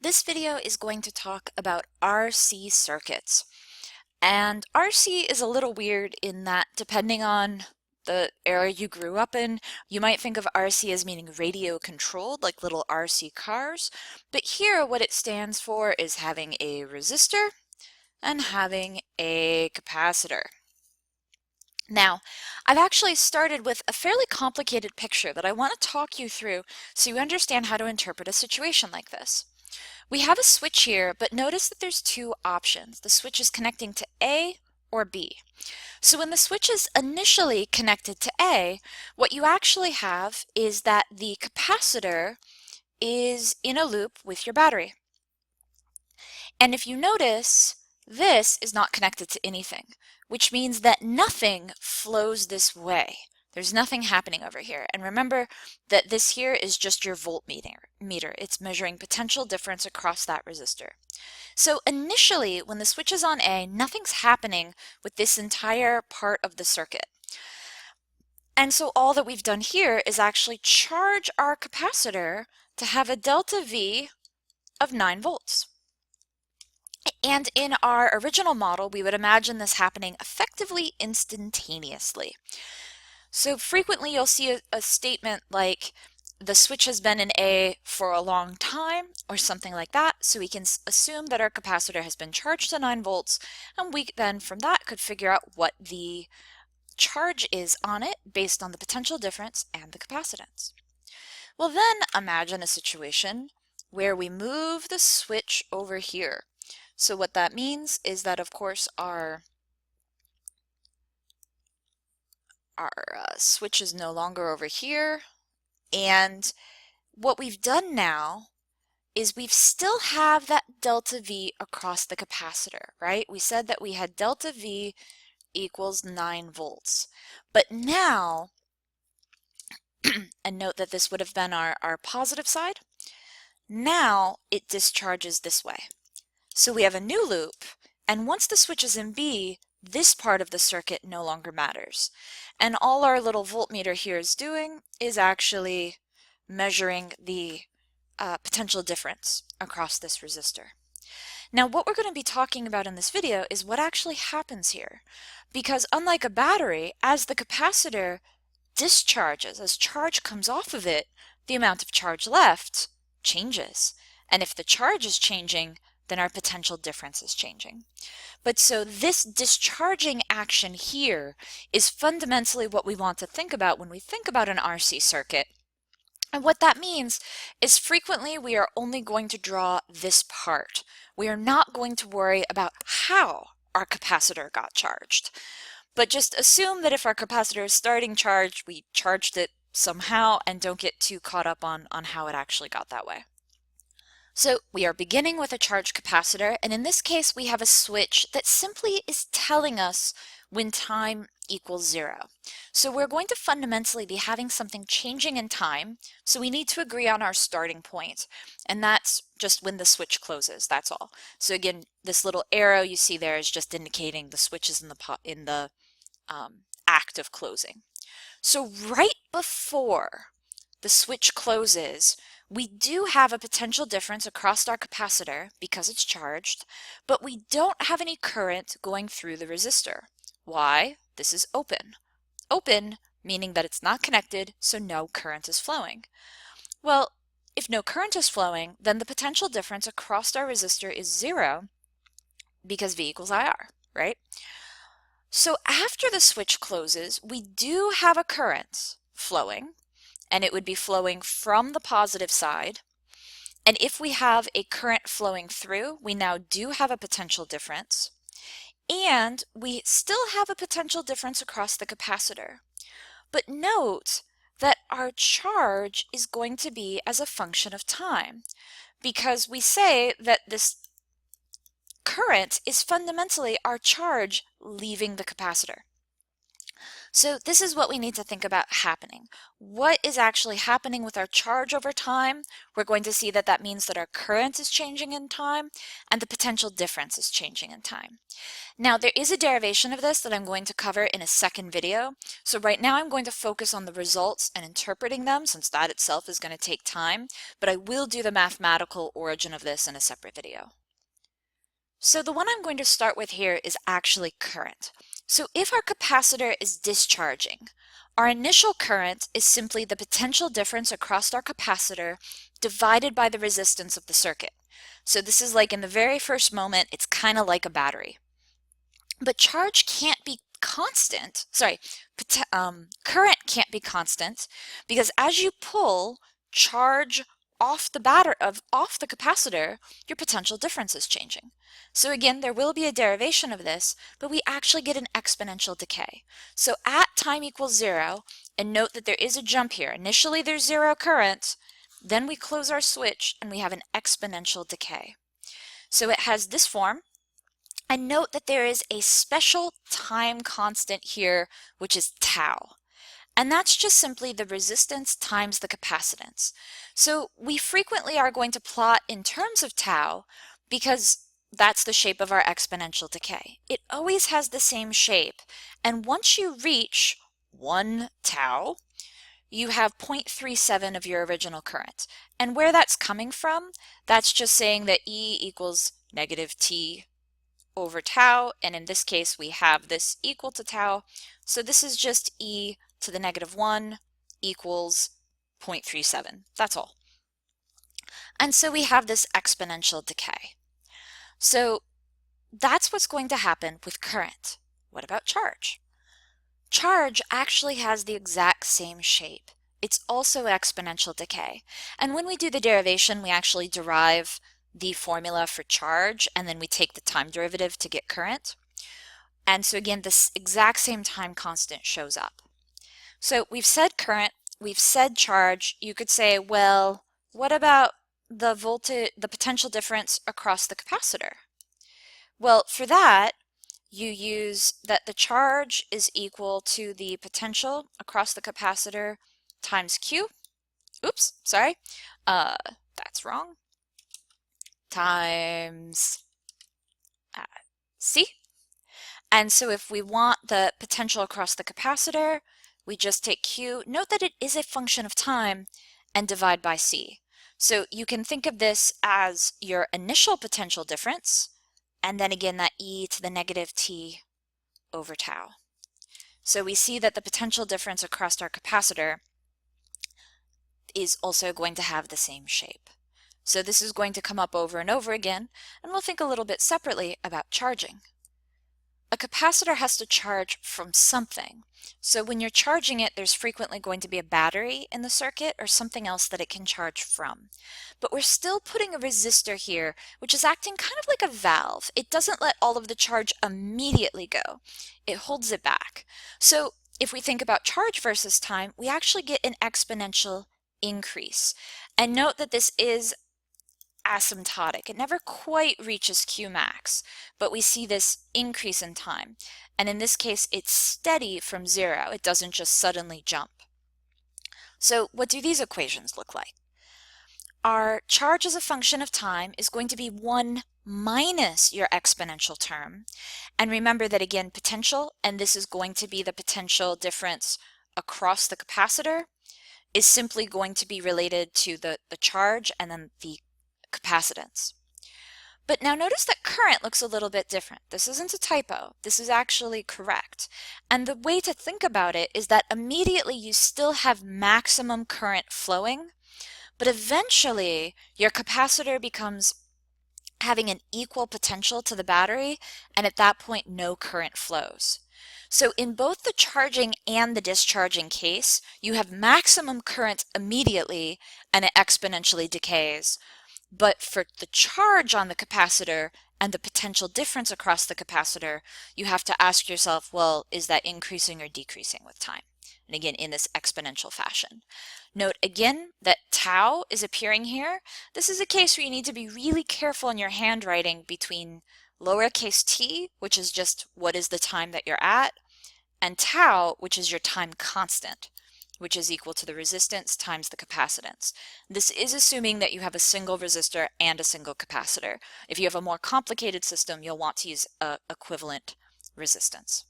This video is going to talk about RC circuits. And RC is a little weird in that depending on the era you grew up in, you might think of RC as meaning radio controlled, like little RC cars. But here what it stands for is having a resistor and having a capacitor. Now, I've actually started with a fairly complicated picture that I want to talk you through so you understand how to interpret a situation like this. We have a switch here, but notice that there's two options. The switch is connecting to A or B. So when the switch is initially connected to A, what you actually have is that the capacitor is in a loop with your battery. And if you notice, this is not connected to anything, which means that nothing flows this way. There's nothing happening over here. And remember that this here is just your voltmeter. It's measuring potential difference across that resistor. So initially, when the switch is on A, nothing's happening with this entire part of the circuit. And so all that we've done here is actually charge our capacitor to have a delta V of 9 volts. And in our original model, we would imagine this happening effectively instantaneously. So frequently you'll see a statement like the switch has been in A for a long time or something like that, so we can assume that our capacitor has been charged to 9 volts, and we then from that could figure out what the charge is on it based on the potential difference and the capacitance. Well, then imagine a situation where we move the switch over here. So what that means is that, of course, our switch is no longer over here, and what we've done now is we've still have that delta V across the capacitor, right? We said that we had delta V equals 9 volts, but now, and note that this would have been our positive side, now it discharges this way. So we have a new loop, and once the switch is in B, this part of the circuit no longer matters. And all our little voltmeter here is doing is actually measuring the potential difference across this resistor. Now what we're going to be talking about in this video is what actually happens here. Because unlike a battery, as the capacitor discharges, as charge comes off of it, the amount of charge left changes. And if the charge is changing, then our potential difference is changing. But so this discharging action here is fundamentally what we want to think about when we think about an RC circuit. And what that means is frequently we are only going to draw this part. We are not going to worry about how our capacitor got charged. But just assume that if our capacitor is starting charged, we charged it somehow, and don't get too caught up on how it actually got that way. So we are beginning with a charged capacitor, and in this case we have a switch that simply is telling us when time equals 0. So we're going to fundamentally be having something changing in time, so we need to agree on our starting point, and that's just when the switch closes, that's all. So again, this little arrow you see there is just indicating the switch is in the act of closing. So right before the switch closes, we do have a potential difference across our capacitor because it's charged, but we don't have any current going through the resistor. Why? This is open. Open meaning that it's not connected, so no current is flowing. Well, if no current is flowing, then the potential difference across our resistor is 0 because V equals IR, right? So after the switch closes, we do have a current flowing, and it would be flowing from the positive side. And if we have a current flowing through, we now do have a potential difference. And we still have a potential difference across the capacitor. But note that our charge is going to be as a function of time, because we say that this current is fundamentally our charge leaving the capacitor. So this is what we need to think about happening. What is actually happening with our charge over time? We're going to see that that means that our current is changing in time and the potential difference is changing in time. Now there is a derivation of this that I'm going to cover in a second video. So right now I'm going to focus on the results and interpreting them, since that itself is going to take time, but I will do the mathematical origin of this in a separate video. So the one I'm going to start with here is actually current. So if our capacitor is discharging, our initial current is simply the potential difference across our capacitor divided by the resistance of the circuit. So this is like in the very first moment, it's kind of like a battery. But charge can't be constant, current can't be constant, because as you pull charge off the capacitor, your potential difference is changing. So again, there will be a derivation of this, but we actually get an exponential decay. So at time equals 0, and note that there is a jump here. Initially there's 0 current, then we close our switch and we have an exponential decay. So it has this form. And note that there is a special time constant here, which is tau. And that's just simply the resistance times the capacitance. So we frequently are going to plot in terms of tau because that's the shape of our exponential decay. It always has the same shape. And once you reach 1 tau, you have 0.37 of your original current. And where that's coming from, that's just saying that E equals negative T over tau, and in this case we have this equal to tau, so this is just e to the negative 1 equals 0.37. That's all. And so we have this exponential decay. So that's what's going to happen with current. What about charge? Charge actually has the exact same shape. It's also exponential decay. And when we do the derivation, we actually derive the formula for charge, and then we take the time derivative to get current. And so again, this exact same time constant shows up. So we've said current, we've said charge. You could say, well, what about the potential difference across the capacitor? Well, for that, you use that the charge is equal to the potential across the capacitor times Q. Oops, sorry, that's wrong. Times C. And so if we want the potential across the capacitor, we just take Q. Note that it is a function of time and divide by C. So you can think of this as your initial potential difference, and then again that e to the negative t over tau. So we see that the potential difference across our capacitor is also going to have the same shape. So this is going to come up over and over again, and we'll think a little bit separately about charging. A capacitor has to charge from something. So when you're charging it, there's frequently going to be a battery in the circuit or something else that it can charge from. But we're still putting a resistor here, which is acting kind of like a valve. It doesn't let all of the charge immediately go. It holds it back. So if we think about charge versus time, we actually get an exponential increase. And note that this is asymptotic. It never quite reaches Q max, but we see this increase in time. And in this case, it's steady from 0. It doesn't just suddenly jump. So what do these equations look like? Our charge as a function of time is going to be 1 minus your exponential term. And remember that again, potential, and this is going to be the potential difference across the capacitor, is simply going to be related to the charge and then the capacitance. But now notice that current looks a little bit different. This isn't a typo. This is actually correct. And the way to think about it is that immediately you still have maximum current flowing, but eventually your capacitor becomes having an equal potential to the battery, and at that point no current flows. So in both the charging and the discharging case, you have maximum current immediately and it exponentially decays. But for the charge on the capacitor and the potential difference across the capacitor, you have to ask yourself, well, is that increasing or decreasing with time? And again, in this exponential fashion. Note again that tau is appearing here. This is a case where you need to be really careful in your handwriting between lowercase t, which is just what is the time that you're at, and tau, which is your time constant, which is equal to the resistance times the capacitance. This is assuming that you have a single resistor and a single capacitor. If you have a more complicated system, you'll want to use equivalent resistance.